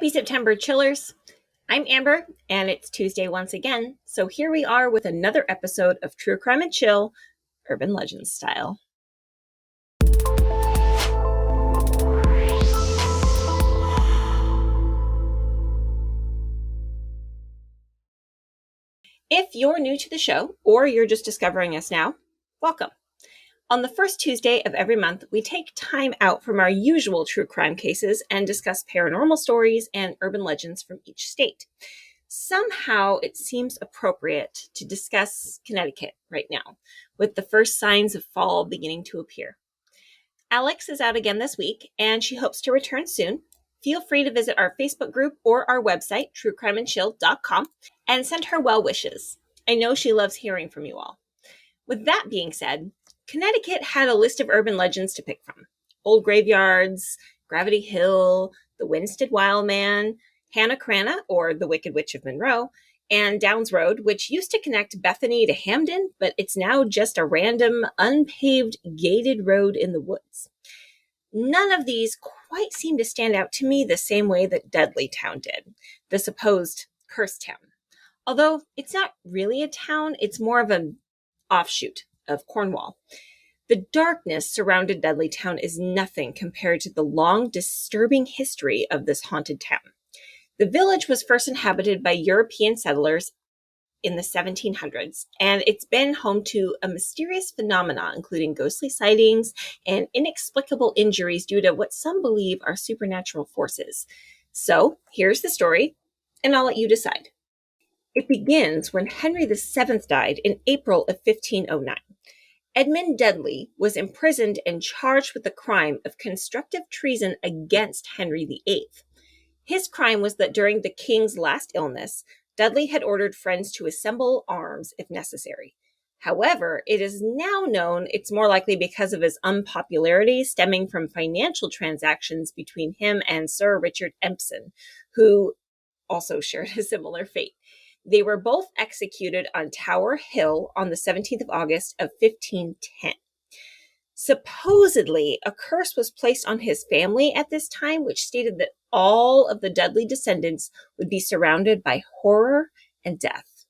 Happy September, chillers! I'm Amber, and it's Tuesday once again, so here we are with another episode of True Crime and Chill, Urban Legends style. If you're new to the show, or you're just discovering us now, welcome. On the first Tuesday of every month, we take time out from our usual true crime cases and discuss paranormal stories and urban legends from each state. Somehow, it seems appropriate to discuss Connecticut right now, with the first signs of fall beginning to appear. Alex is out again this week, and she hopes to return soon. Feel free to visit our Facebook group or our website, truecrimeandchill.com, and send her well wishes. I know she loves hearing from you all. With that being said, Connecticut had a list of urban legends to pick from. Old graveyards, Gravity Hill, the Winsted Wildman, Cranna, or the Wicked Witch of Monroe, and Downs Road, which used to connect Bethany to Hamden, but it's now just a random, unpaved, gated road in the woods. None of these quite seem to stand out to me the same way that Dudleytown did, the supposed cursed town. Although it's not really a town, it's more of an offshoot of Cornwall. The darkness surrounding Dudleytown is nothing compared to the long, disturbing history of this haunted town. The village was first inhabited by European settlers in the 1700s, and it's been home to a mysterious phenomena, including ghostly sightings and inexplicable injuries due to what some believe are supernatural forces. So, here's the story, and I'll let you decide. It begins when Henry VII died in April of 1509. Edmund Dudley was imprisoned and charged with the crime of constructive treason against Henry VIII. His crime was that during the king's last illness, Dudley had ordered friends to assemble arms if necessary. However, it is now known it's more likely because of his unpopularity stemming from financial transactions between him and Sir Richard Empson, who also shared a similar fate. They were both executed on Tower Hill on the 17th of August of 1510. Supposedly, a curse was placed on his family at this time, which stated that all of the Dudley descendants would be surrounded by horror and death.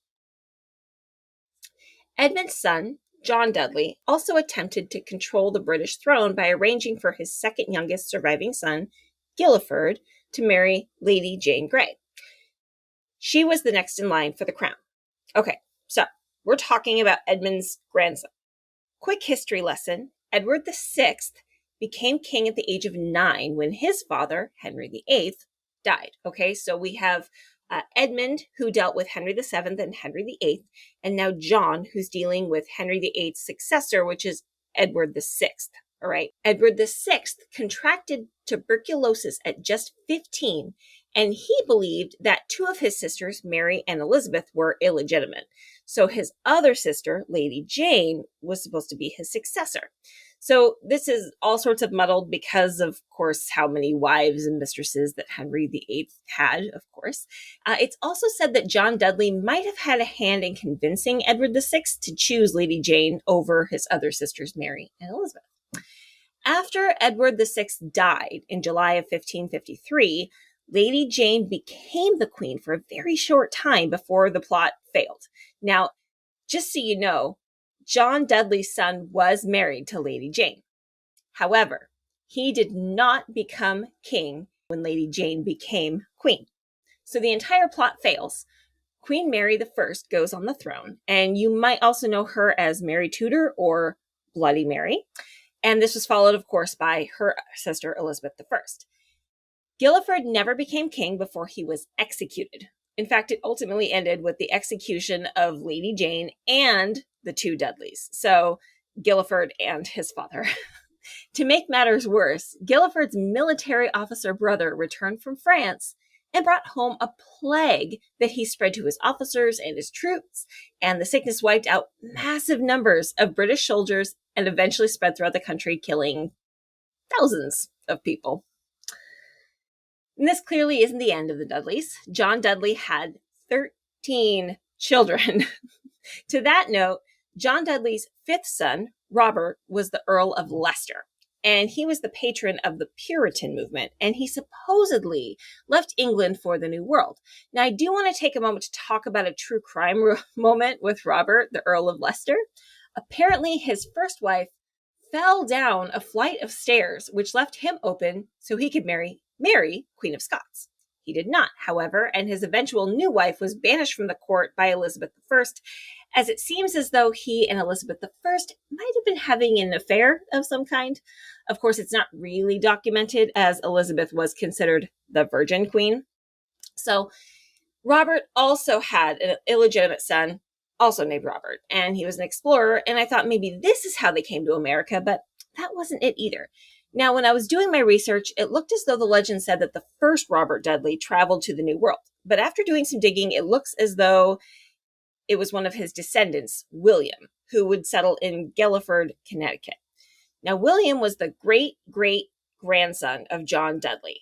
Edmund's son, John Dudley, also attempted to control the British throne by arranging for his second youngest surviving son, Guilford, to marry Lady Jane Grey. She was the next in line for the crown. Okay, so we're talking about Edmund's grandson. Quick history lesson. Edward VI became king at the age of 9 when his father, Henry VIII, died. Okay, so we have Edmund, who dealt with Henry VII and Henry VIII, and now John, who's dealing with Henry VIII's successor, which is Edward VI. All right, Edward VI contracted tuberculosis at just 15, and he believed that two of his sisters, Mary and Elizabeth, were illegitimate. So his other sister, Lady Jane, was supposed to be his successor. So this is all sorts of muddled because, of course, how many wives and mistresses that Henry VIII had, of course. It's also said that John Dudley might have had a hand in convincing Edward VI to choose Lady Jane over his other sisters, Mary and Elizabeth. After Edward VI died in July of 1553, Lady Jane became the queen for a very short time before the plot failed. Now, just so you know, John Dudley's son was married to Lady Jane. However, he did not become king when Lady Jane became queen. So the entire plot fails. Queen Mary I goes on the throne, and you might also know her as Mary Tudor or Bloody Mary. And this was followed, of course, by her sister Elizabeth I. Guilford never became king before he was executed. In fact, it ultimately ended with the execution of Lady Jane and the two Dudleys. So Guilford and his father. To make matters worse, Guilford's military officer brother returned from France and brought home a plague that he spread to his officers and his troops, and the sickness wiped out massive numbers of British soldiers and eventually spread throughout the country, killing thousands of people. And this clearly isn't the end of the Dudleys. John Dudley had 13 children. To that note, John Dudley's fifth son, Robert, was the Earl of Leicester. and he was the patron of the Puritan movement, and he supposedly left England for the New World. Now, I do want to take a moment to talk about a true crime moment with Robert, the Earl of Leicester. Apparently, his first wife fell down a flight of stairs, which left him open so he could marry Mary, Queen of Scots. He did not, however, and his eventual new wife was banished from the court by Elizabeth I, as it seems as though he and Elizabeth I might have been having an affair of some kind. Of course, it's not really documented, as Elizabeth was considered the Virgin Queen. So Robert also had an illegitimate son, also named Robert, and he was an explorer, and I thought maybe this is how they came to America, but that wasn't it either. Now, when I was doing my research, it looked as though the legend said that the first Robert Dudley traveled to the New World. But after doing some digging, it looks as though it was one of his descendants, William, who would settle in Guilford, Connecticut. Now, William was the great-great-grandson of John Dudley.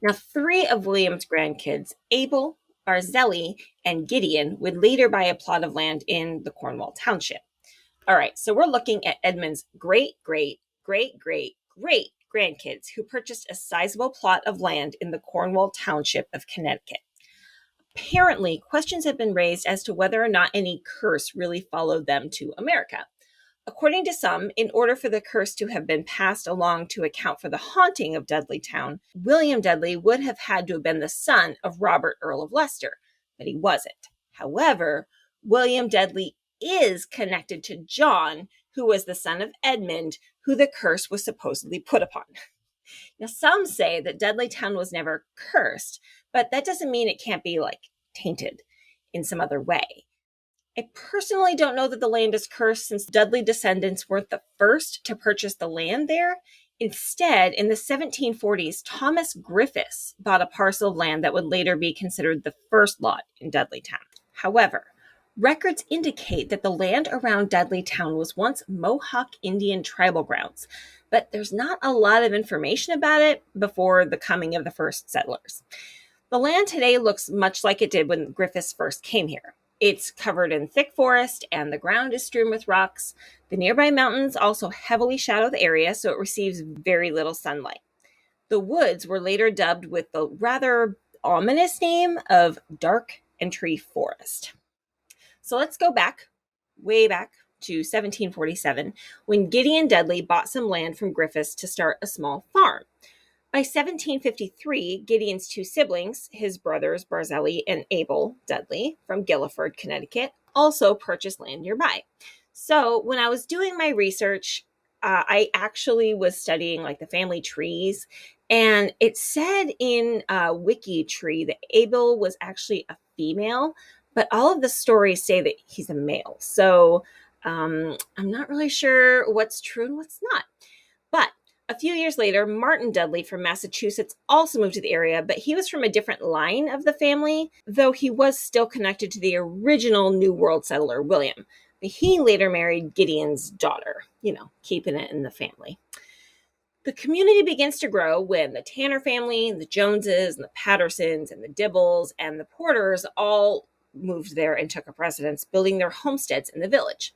Now, 3 of William's grandkids, Abel, Barzillai, and Gideon, would later buy a plot of land in the Cornwall Township. All right, so we're looking at Edmund's great-great-great-great-grandkids who purchased a sizable plot of land in the Cornwall Township of Connecticut. Apparently, questions have been raised as to whether or not any curse really followed them to America. According to some, in order for the curse to have been passed along to account for the haunting of Dudleytown, William Dudley would have had to have been the son of Robert, Earl of Leicester, but he wasn't. However, William Dudley is connected to John, who was the son of Edmund, who the curse was supposedly put upon. Now, some say that Dudleytown was never cursed, but that doesn't mean it can't be, tainted in some other way. I personally don't know that the land is cursed, since Dudley descendants weren't the first to purchase the land there. Instead, in the 1740s, Thomas Griffiths bought a parcel of land that would later be considered the first lot in Dudleytown. However, records indicate that the land around Dudleytown was once Mohawk Indian tribal grounds, but there's not a lot of information about it before the coming of the first settlers. The land today looks much like it did when Griffiths first came here. It's covered in thick forest, and the ground is strewn with rocks. The nearby mountains also heavily shadow the area, so it receives very little sunlight. The woods were later dubbed with the rather ominous name of Dark Entry Forest. So let's go way back to 1747, when Gideon Dudley bought some land from Griffiths to start a small farm. By 1753, Gideon's 2 siblings, his brothers Barzillai and Abel Dudley from Guilford, Connecticut, also purchased land nearby. So when I was doing my research, I actually was studying the family trees, and it said in Wiki Tree that Abel was actually a female, but all of the stories say that he's a male. So I'm not really sure what's true and what's not. But a few years later, Martin Dudley from Massachusetts also moved to the area, but he was from a different line of the family, though he was still connected to the original New World settler, William. But he later married Gideon's daughter, keeping it in the family. The community begins to grow when the Tanner family, the Joneses, and the Pattersons, and the Dibbles, and the Porters all moved there and took up residence, building their homesteads in the village.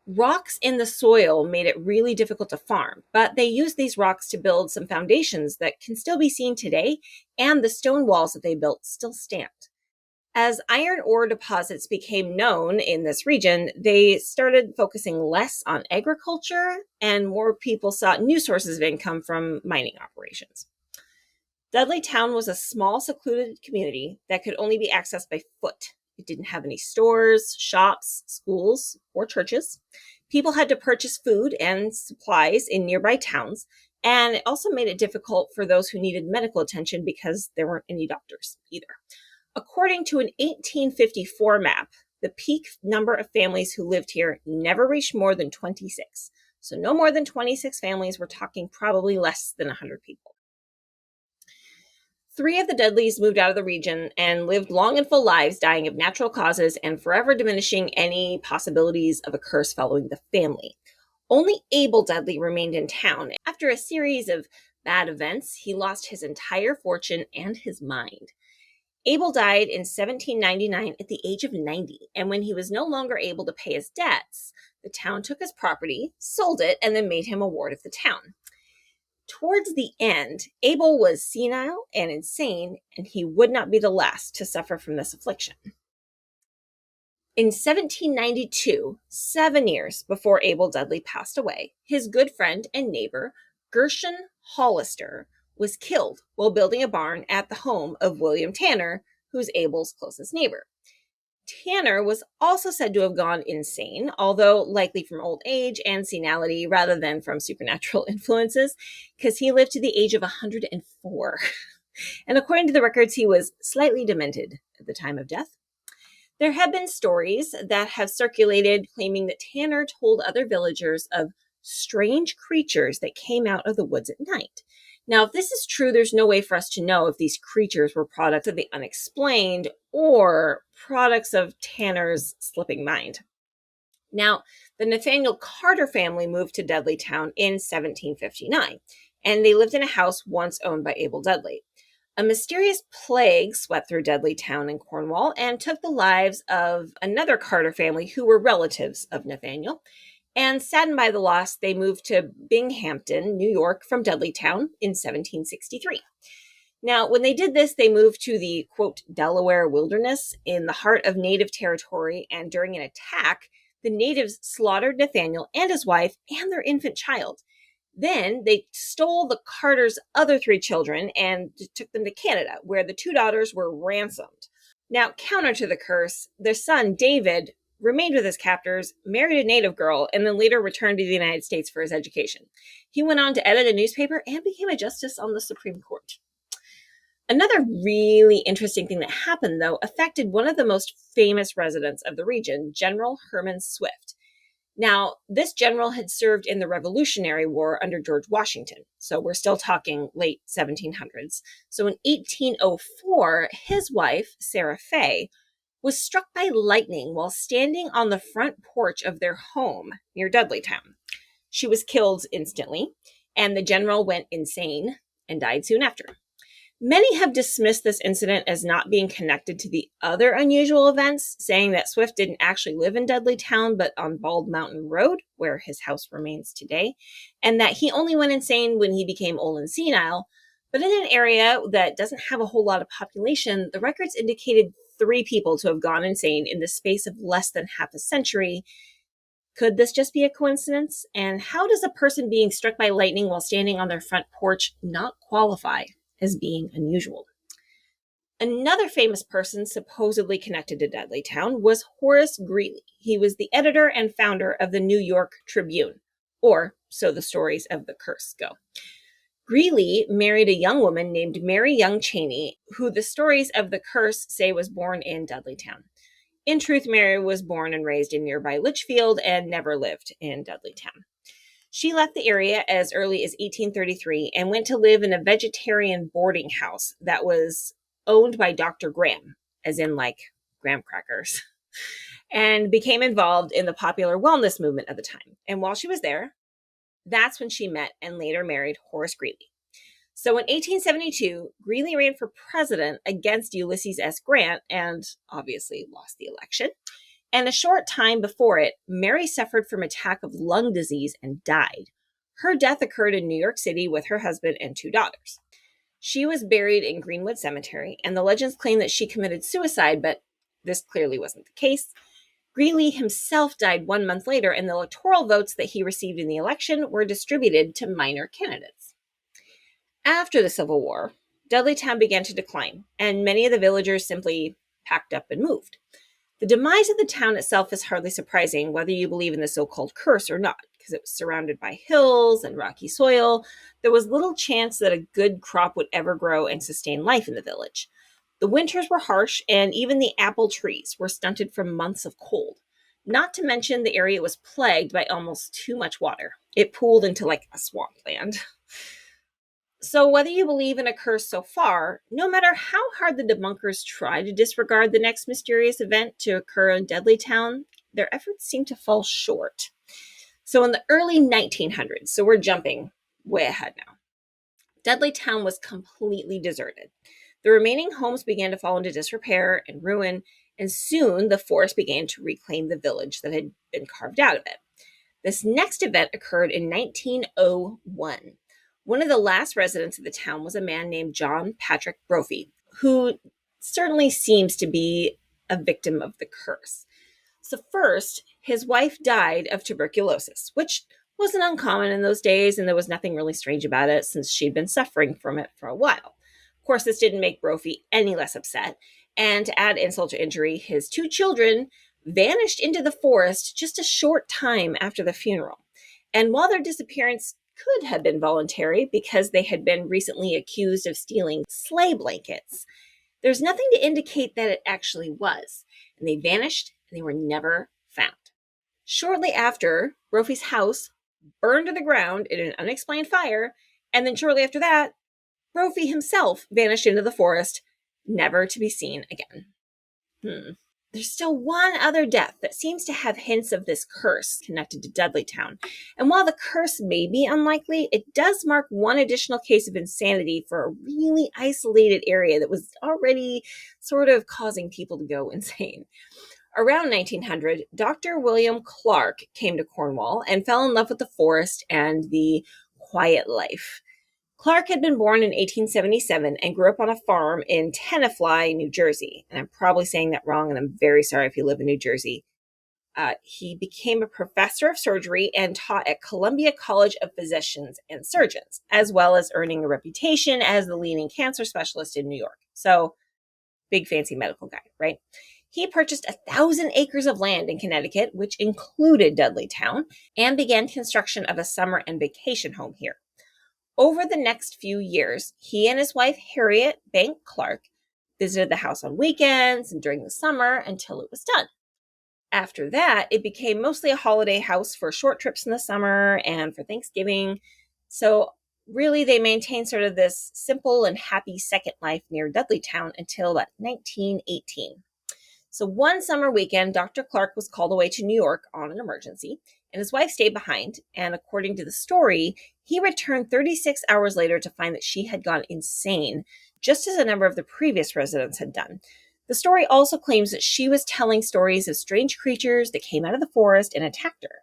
Rocks in the soil made it really difficult to farm, but they used these rocks to build some foundations that can still be seen today, and the stone walls that they built still stand. As iron ore deposits became known in this region, they started focusing less on agriculture, and more people sought new sources of income from mining operations. Dudleytown was a small, secluded community that could only be accessed by foot. It didn't have any stores, shops, schools, or churches. People had to purchase food and supplies in nearby towns, and it also made it difficult for those who needed medical attention because there weren't any doctors either. According to an 1854 map, the peak number of families who lived here never reached more than 26. So no more than 26 families. We're talking probably less than 100 people. 3 of the Dudleys moved out of the region and lived long and full lives, dying of natural causes and forever diminishing any possibilities of a curse following the family. Only Abel Dudley remained in town. After a series of bad events, he lost his entire fortune and his mind. Abel died in 1799 at the age of 90, and when he was no longer able to pay his debts, the town took his property, sold it, and then made him a ward of the town. Towards the end, Abel was senile and insane, and he would not be the last to suffer from this affliction. In 1792, 7 years before Abel Dudley passed away, his good friend and neighbor, Gershon Hollister, was killed while building a barn at the home of William Tanner, who's Abel's closest neighbor. Tanner was also said to have gone insane, although likely from old age and senility rather than from supernatural influences, because he lived to the age of 104. And according to the records, he was slightly demented at the time of death. There have been stories that have circulated claiming that Tanner told other villagers of strange creatures that came out of the woods at night. Now, if this is true, there's no way for us to know if these creatures were products of the unexplained or products of Tanner's slipping mind. Now, the Nathaniel Carter family moved to Dudleytown in 1759, and they lived in a house once owned by Abel Dudley. A mysterious plague swept through Dudleytown in Cornwall and took the lives of another Carter family who were relatives of Nathaniel. And saddened by the loss, they moved to Binghamton, New York, from Dudleytown in 1763. Now, when they did this, they moved to the, quote, Delaware wilderness in the heart of native territory, and during an attack, the natives slaughtered Nathaniel and his wife and their infant child. Then they stole the Carters' other 3 children and took them to Canada, where the 2 daughters were ransomed. Now, counter to the curse, their son, David, remained with his captors, married a native girl, and then later returned to the United States for his education. He went on to edit a newspaper and became a justice on the Supreme Court. Another really interesting thing that happened, though, affected one of the most famous residents of the region, General Herman Swift. Now, this general had served in the Revolutionary War under George Washington, so we're still talking late 1700s. So in 1804, his wife, Sarah Fay, was struck by lightning while standing on the front porch of their home near Dudleytown. She was killed instantly, and the general went insane and died soon after. Many have dismissed this incident as not being connected to the other unusual events, saying that Swift didn't actually live in Dudleytown, but on Bald Mountain Road, where his house remains today, and that he only went insane when he became old and senile. But in an area that doesn't have a whole lot of population, the records indicated 3 people to have gone insane in the space of less than half a century. Could this just be a coincidence? And how does a person being struck by lightning while standing on their front porch not qualify as being unusual? Another famous person supposedly connected to Dudleytown was Horace Greely. He was the editor and founder of the New York Tribune, or so the stories of the curse go. Greely married a young woman named Mary Young Chaney, who the stories of the curse say was born in Dudleytown. In truth, Mary was born and raised in nearby Litchfield and never lived in Dudleytown. She left the area as early as 1833 and went to live in a vegetarian boarding house that was owned by Dr. Graham, as in like graham crackers, and became involved in the popular wellness movement of the time. And while she was there, that's when she met and later married Horace Greely. So in 1872, Greely ran for president against Ulysses S. Grant and obviously lost the election. And a short time before it, Mary suffered from an attack of lung disease and died. Her death occurred in New York City with her husband and 2 daughters. She was buried in Greenwood Cemetery, and the legends claim that she committed suicide, but this clearly wasn't the case. Greely himself died 1 month later, and the electoral votes that he received in the election were distributed to minor candidates. After the Civil War, Dudleytown began to decline, and many of the villagers simply packed up and moved. The demise of the town itself is hardly surprising, whether you believe in the so-called curse or not, because it was surrounded by hills and rocky soil. There was little chance that a good crop would ever grow and sustain life in the village. The winters were harsh, and even the apple trees were stunted from months of cold. Not to mention the area was plagued by almost too much water. It pooled into like a swampland. So whether you believe in a curse so far, no matter how hard the debunkers try to disregard the next mysterious event to occur in Dudleytown, their efforts seem to fall short. So in the early 1900s, so we're jumping way ahead now, Dudleytown was completely deserted. The remaining homes began to fall into disrepair and ruin, and soon the forest began to reclaim the village that had been carved out of it. This next event occurred in 1901. One of the last residents of the town was a man named John Patrick Brophy, who certainly seems to be a victim of the curse. So first, his wife died of tuberculosis, which wasn't uncommon in those days, and there was nothing really strange about it since she'd been suffering from it for a while. Of course, this didn't make Brophy any less upset, and to add insult to injury, his 2 children vanished into the forest just a short time after the funeral. And while their disappearance could have been voluntary because they had been recently accused of stealing sleigh blankets, there's nothing to indicate that it actually was. And they vanished and they were never found. Shortly after, Brophy's house burned to the ground in an unexplained fire, and then shortly after that, Brophy himself vanished into the forest, never to be seen again. There's still one other death that seems to have hints of this curse connected to Dudleytown. And while the curse may be unlikely, it does mark one additional case of insanity for a really isolated area that was already sort of causing people to go insane. Around 1900, Dr. William Clark came to Cornwall and fell in love with the forest and the quiet life. Clark had been born in 1877 and grew up on a farm in Tenafly, New Jersey. And I'm probably saying that wrong, and I'm very sorry if you live in New Jersey. He became a professor of surgery and taught at Columbia College of Physicians and Surgeons, as well as earning a reputation as the leading cancer specialist in New York. So, big fancy medical guy, right? He purchased 1,000 acres of land in Connecticut, which included Dudleytown, and began construction of a summer and vacation home here. Over the next few years, he and his wife, Harriet Bank Clark, visited the house on weekends and during the summer until it was done. After that, it became mostly a holiday house for short trips in the summer and for Thanksgiving. So really, they maintained sort of this simple and happy second life near Dudleytown until about 1918. So one summer weekend, Dr. Clark was called away to New York on an emergency, and his wife stayed behind. And according to the story, he returned 36 hours later to find that she had gone insane, just as a number of the previous residents had done. The story also claims that she was telling stories of strange creatures that came out of the forest and attacked her.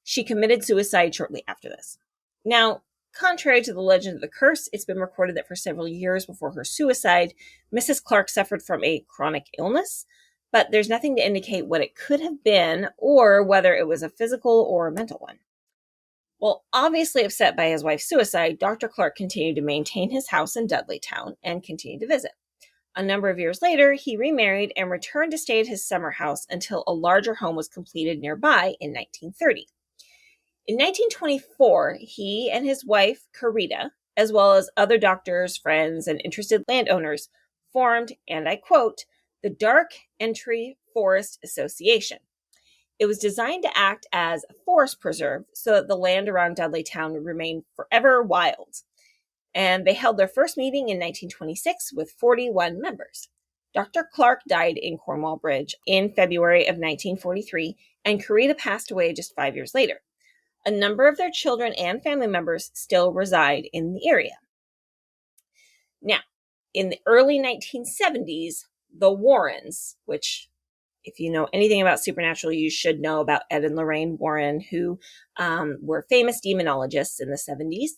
She committed suicide shortly after this. Now, contrary to the legend of the curse, it's been recorded that for several years before her suicide, Mrs. Clark suffered from a chronic illness, but there's nothing to indicate what it could have been or whether it was a physical or a mental one. Well, obviously upset by his wife's suicide, Dr. Clark continued to maintain his house in Dudleytown and continued to visit. A number of years later, he remarried and returned to stay at his summer house until a larger home was completed nearby in 1930. In 1924, he and his wife, Carita, as well as other doctors, friends, and interested landowners, formed, and I quote, the Dark Entry Forest Association. It was designed to act as a forest preserve so that the land around Dudleytown would remain forever wild. And they held their first meeting in 1926 with 41 members. Dr. Clark died in Cornwall Bridge in February of 1943, and Carita passed away just 5 years later. A number of their children and family members still reside in the area. Now, in the early 1970s, the Warrens, which if you know anything about supernatural, you should know about Ed and Lorraine Warren, who were famous demonologists in the 70s.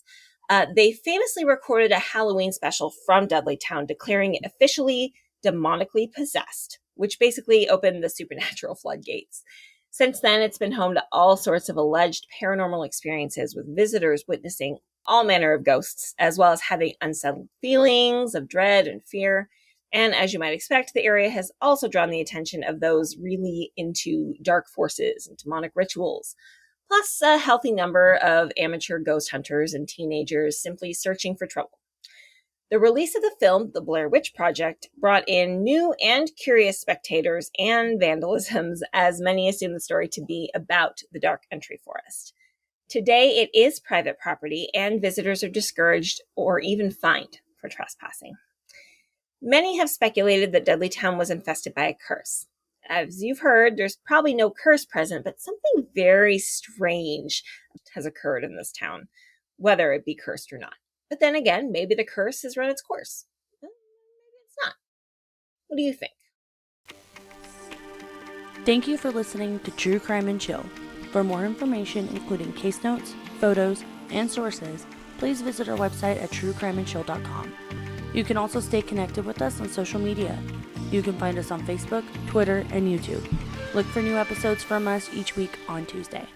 They famously recorded a Halloween special from Dudleytown, declaring it officially demonically possessed, which basically opened the supernatural floodgates. Since then, it's been home to all sorts of alleged paranormal experiences, with visitors witnessing all manner of ghosts, as well as having unsettled feelings of dread and fear. And as you might expect, the area has also drawn the attention of those really into dark forces and demonic rituals, plus a healthy number of amateur ghost hunters and teenagers simply searching for trouble. The release of the film, The Blair Witch Project, brought in new and curious spectators and vandalisms, as many assume the story to be about the Dark Entry Forest. Today, it is private property, and visitors are discouraged or even fined for trespassing. Many have speculated that Dudleytown was infested by a curse. As you've heard, there's probably no curse present, but something very strange has occurred in this town, whether it be cursed or not. But then again, maybe the curse has run its course. Maybe it's not. What do you think? Thank you for listening to True Crime and Chill. For more information, including case notes, photos, and sources, please visit our website at truecrimeandchill.com. You can also stay connected with us on social media. You can find us on Facebook, Twitter, and YouTube. Look for new episodes from us each week on Tuesday.